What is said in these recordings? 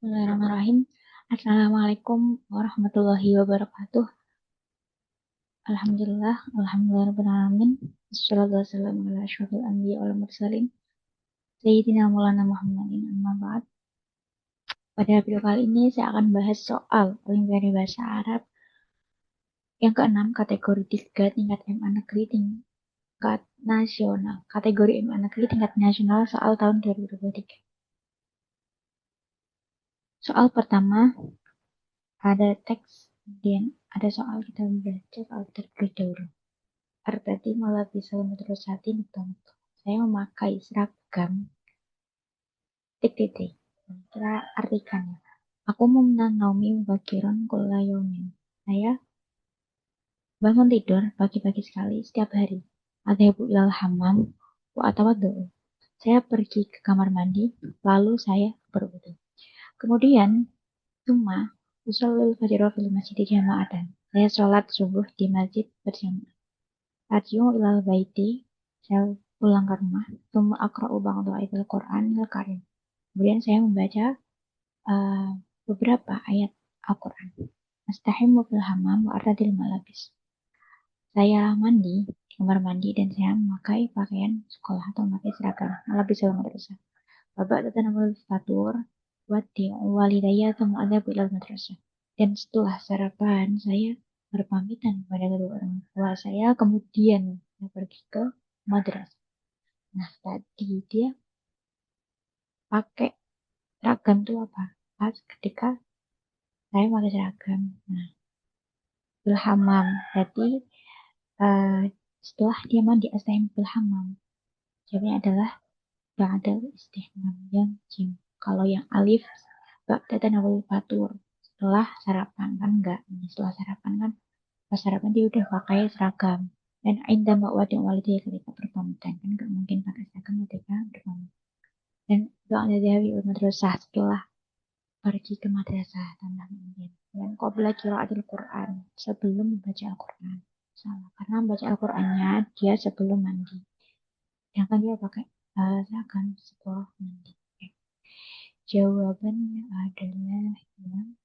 Bismillahirrahmanirrahim. Assalamualaikum warahmatullahi wabarakatuh. Alhamdulillah, alhamdulillahirabbil alamin. Wassalatu wassalamu ala asyrofil anbiya wal mursalin. Sayyidina Maulana Muhammadin amma ba'd. Pada video kali ini saya akan bahas soal Olimpiade Bahasa Arab yang keenam kategori 3 tingkat MA negeri tingkat nasional. Kategori MA negeri tingkat nasional soal tahun 2023. Soal pertama ada teks dan ada soal kita membaca soal terlebih dahulu. Artati malah bisa menerusati betul. Saya memakai seragam titik-titik. Kita artikannya. Aku menanaumi mubakiron kulla yaumin. Saya bangun tidur pagi-pagi sekali setiap hari. Adhebu ilal hammam wa atawaddu. Saya pergi ke kamar mandi, lalu saya berwudu. Kemudian, Tsumma usallil fajra fil masjid jama'atan. Saya sholat subuh di masjid berjamaah. Arji'u ilal baiti, saya pulang ke rumah. Tsumma aqra'u ba'da ayatil Qur'anil karim. Kemudian saya membaca uh, beberapa ayat Al-Quran. Astahimu fil hammam wa artadil malabis. Saya mandi di kamar mandi dan saya memakai pakaian sekolah atau memakai seragam. Malabis al madrasah. Babak tatanamul fatur wati walidayya thumma adzabu ilal madrasah. Dan setelah sarapan saya berpamitan kepada kedua orang tua saya, kemudian saya pergi ke madrasah. Nah, tadi dia pakai seragam itu apa? Pas ketika saya pakai seragam. Nah, bilhamam. Berarti uh, setelah dia mandi astahim bilhamam. Jawabnya adalah ba'dal istihmam yang jim. Kalau yang alif ba'da tanawul fatur. Setelah sarapan kan enggak. Setelah sarapan kan pas sarapan dia udah pakai seragam. Dan indah mbak wading walidaya ketika berpamitan kan enggak mungkin pakai seragam ketika berpamitan. Dan ba'da dhawi madrasah setelah pergi ke madrasah tanda mungkin. Dan qabla qiraatil Quran sebelum membaca Al-Quran. Salah, karena membaca Al-Qurannya dia sebelum mandi. Sedangkan dia pakai seragam setelah mandi. Oke. Jawabannya adalah yang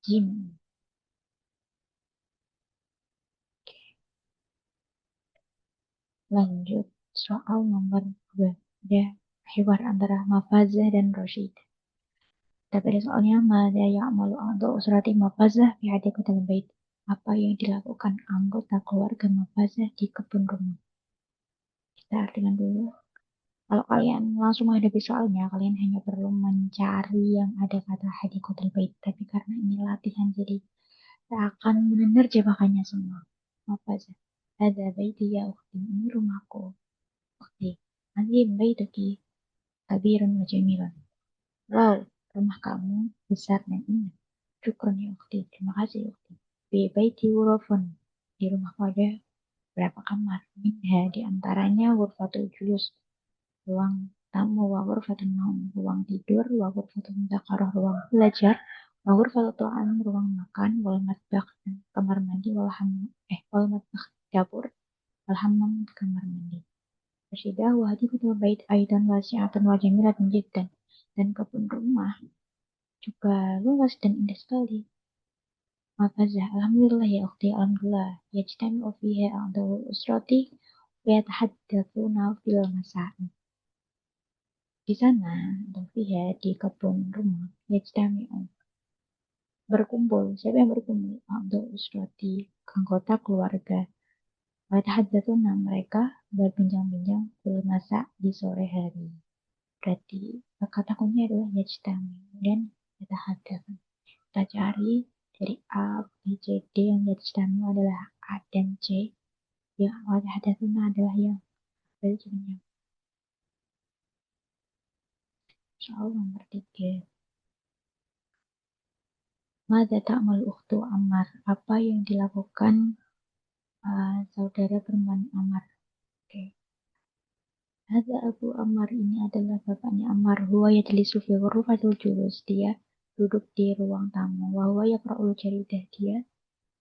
jim. Oke. Lanjut soal nomor 2. Ada hiwar antara Mafazah dan Roshid. Pada soalnya Mada ya'malu a'dhu usrati Mafazah fi hadikatil bait. Apa yang dilakukan anggota keluarga Mafazah di kebun rumah? Kita artikan dulu. Kalau kalian langsung menghadapi soalnya, kalian hanya perlu mencari yang ada kata hadikotul bait. Tapi karena ini latihan, jadi saya akan menerjemahkannya semua. Apa aja? Ada baiti ya ukhti, ini rumahku. Ukhti, azim baituki, kabirun wa jamilun. Wow, rumah kamu besar dan indah. Syukron ya ukhti, terima kasih ukhti. Bi baiti wurafun, di rumahku ada berapa kamar? Minha, di antaranya ghurfatul julus, ruang tamu, wa ghurfatun naum, ruang tidur, wa ghurfatun mudzakarah, ruang belajar, wa ghurfatut ta'am, ruang makan, wal matbakh, kamar mandi, wal matbakh, dapur, wal hammam, kamar mandi. Rasyidah wa hadikatul bait aidan wasi'atun wa jamilatun jiddan. Dan kebun rumah juga luas dan indah sekali. Mafazah, alhamdulillah ya ukhti, alhamdulillah. Yajtami'u fiha a'dha'ul usrati wa yatahaddatsuna fil masa'i. Di sana, atau fiha, di kebun rumah, yajtami'u, berkumpul. Siapa yang berkumpul? A'dha'ul usrati, anggota keluarga. Wa yatahaddatsuna, mereka berbincang-bincang fil masa' di sore hari. Berarti kata kuncinya adalah yajtami'u dan yatahaddatsun. Kita cari dari A, B, C, D. Yang yajtami'u adalah A dan C. Yang yatahaddatsuna adalah yang berarti cuman yang soal nomor 3. Mada ta'mal ukhtu Ammar. Apa yang dilakukan saudara perempuan Ammar? Oke. Hadza Abu Ammar, ini adalah bapaknya Ammar. Huwa yajlisu fi ghurfatil julus. Dia duduk di ruang tamu. Wa huwa yaqra'ul jaridah. Dia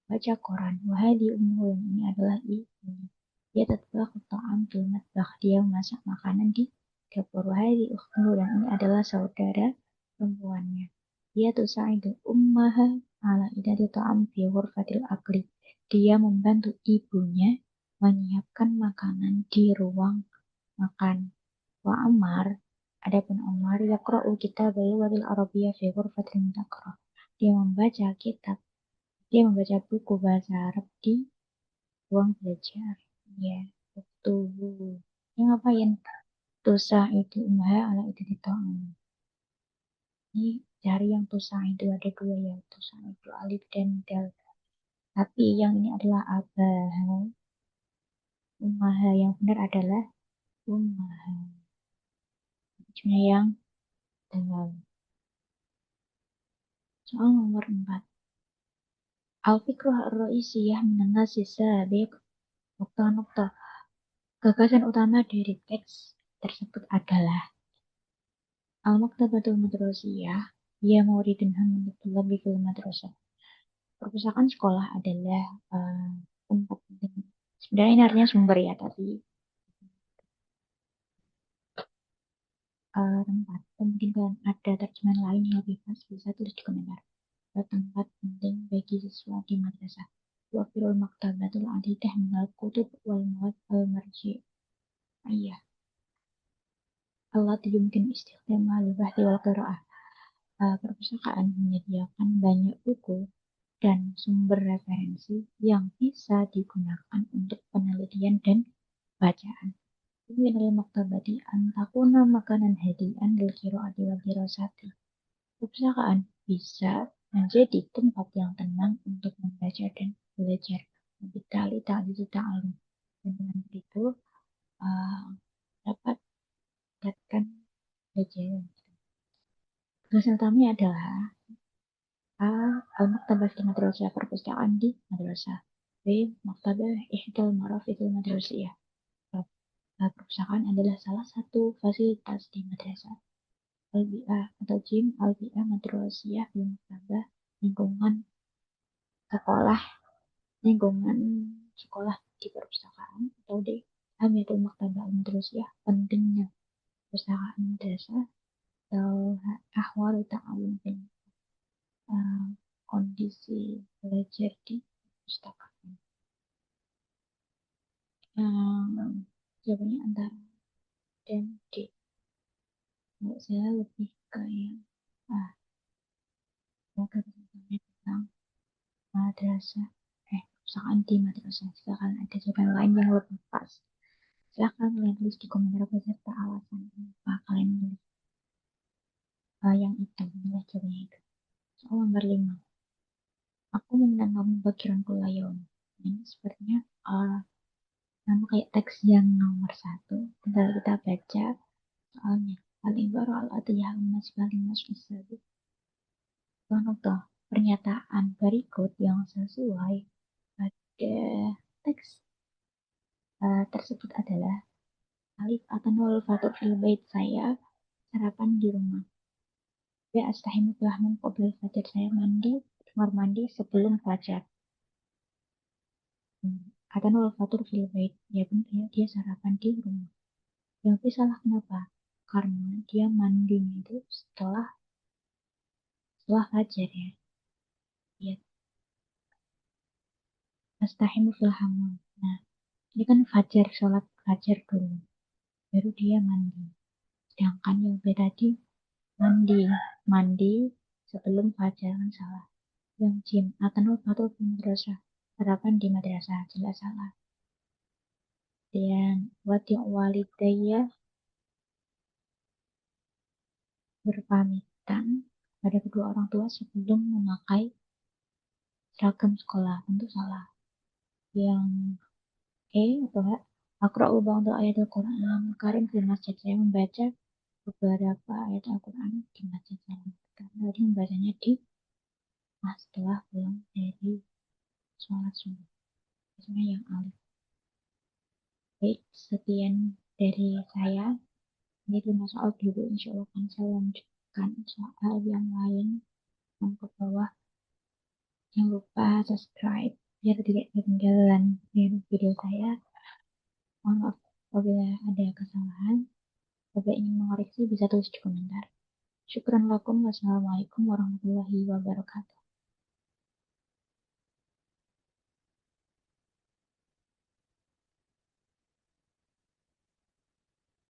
baca koran. Wa hadi ummuhu, ini adalah ibunya. Dia tatbakhu ta'am fil matbakh. Dia masak makanan di dapur. Wa hadi ukhtuhu, dan ini adalah saudara perempuannya. Dia tusa'idu ummaha ala idati ta'am fi ghurfatil akli. Dia membantu ibunya menyiapkan makanan di ruang makan. Wa Ammar, adapun Ammar yaqra'u kitab al-lughil arabiyyah fi ghurfatil mudzakarah. Dia membaca kitab, dia membaca buku bahasa Arab di ruang belajar. Ya, betul. Dia ngapain? Tusa itu umha ala itu ditolong. Ini cari yang tusa itu ada dua ya. Tusa itu alif dan dal. Tapi yang ini adalah abaha. Umaha yang benar adalah umaha. Cuma yang dalam. Soal nomor 4. Al-fikrah ar-ra'isiyah minan sisa sabiq nokta-nokta. Gagasan utama dari teks tersebut adalah Al-Maktabatul Madrasiyah, ia muridun hamil lebih ke madrasah. Perpustakaan sekolah adalah tempat penting. Sebenarnya ini artinya sumber ya, tapi tempat. Mungkin ada terjemahan lain yang lebih pas, bisa tulis di komentar. Tempat penting bagi siswa di madrasah. Wafirul maktabatul adidah minal kutub wal mawad al marji. Iya. Allah yumkin istiqamah al-bahthi wal qira'ah. Perpustakaan menyediakan banyak buku dan sumber referensi yang bisa digunakan untuk penelitian dan bacaan. Minal maktabati antakuna makanan hadian lil qiraati wal dirasati. Perpustakaan bisa menjadi tempat yang tenang untuk membaca dan belajar. Bitali ta'lidu ta'alum. Dan dengan begitu dapat meningkatkan belajar. Tugas utamanya adalah A. Al-Maktabah di Madrasah, perpustakaan di madrasah. B. Maktabah Ihdal Marafidil Madrasiyah. Perpustakaan adalah salah satu fasilitas di madrasah. Al-Bi'ah atau Jim Al-Bi'ah Madrasiyah di Maktabah lingkungan sekolah lingkungan sekolah di perpustakaan. Atau D. Ahmiyatul Maktabah Al-Madrasiyah, pentingnya perpustakaan madrasah. Atau ahwal ta'awun kondisi belajar di perpustakaan. Jawabannya antara dan D. Kalau saya lebih ke yang semoga tentang madrasah, perpustakaan di madrasah. Silakan ada jawaban lain yang lebih pas. Silakan kalian tulis di komentar beserta alasan kenapa kalian memilih yang itu, memilih jawabannya itu. Soal nomor 5. Aku menanam bagian kulayon. Ini sepertinya nama kayak teks yang nomor 1. Tinggal kita baca soalnya. Al-Ibarat al-Atiyah masih paling masuk contoh pernyataan berikut yang sesuai pada teks tersebut adalah alif atau nol fatur fil bait, saya sarapan di rumah. Ya astahimu lahmum qabla fajar, saya kamar mandi sebelum fajar. Atau nol fatur fil bait, ya benar dia sarapan di rumah. Yang salah kenapa? Karena dia mandinya itu setelah fajar ya. Ya, astahimu fil hammam. Nah, ini kan fajar, sholat fajar dulu, baru dia mandi. Sedangkan yang B tadi mandi sebelum fajar kan salah. Yang jim atau fatul di madrasah, sarapan di madrasah, jelas salah. Dan wati walidayya, berpamitan pada kedua orang tua sebelum memakai seragam sekolah, tentu salah. Yang atau enggak, Akra'u ba'da ayat Al-Quran Karim di masjid, saya membaca beberapa ayat Al-Quran di masjid saya. Karena tadi membacanya di setelah pulang dari sholat subuh. Biasanya yang alif. Baik, sekian dari saya. Ini 5 soal dulu. Insya Allah akan saya lanjutkan soal yang lain yang ke bawah. Jangan lupa subscribe biar tidak ketinggalan video saya. Mohon maaf apabila ada kesalahan. Apabila ingin mengoreksi bisa tulis di komentar. Syukran lakum. Wassalamualaikum warahmatullahi wabarakatuh.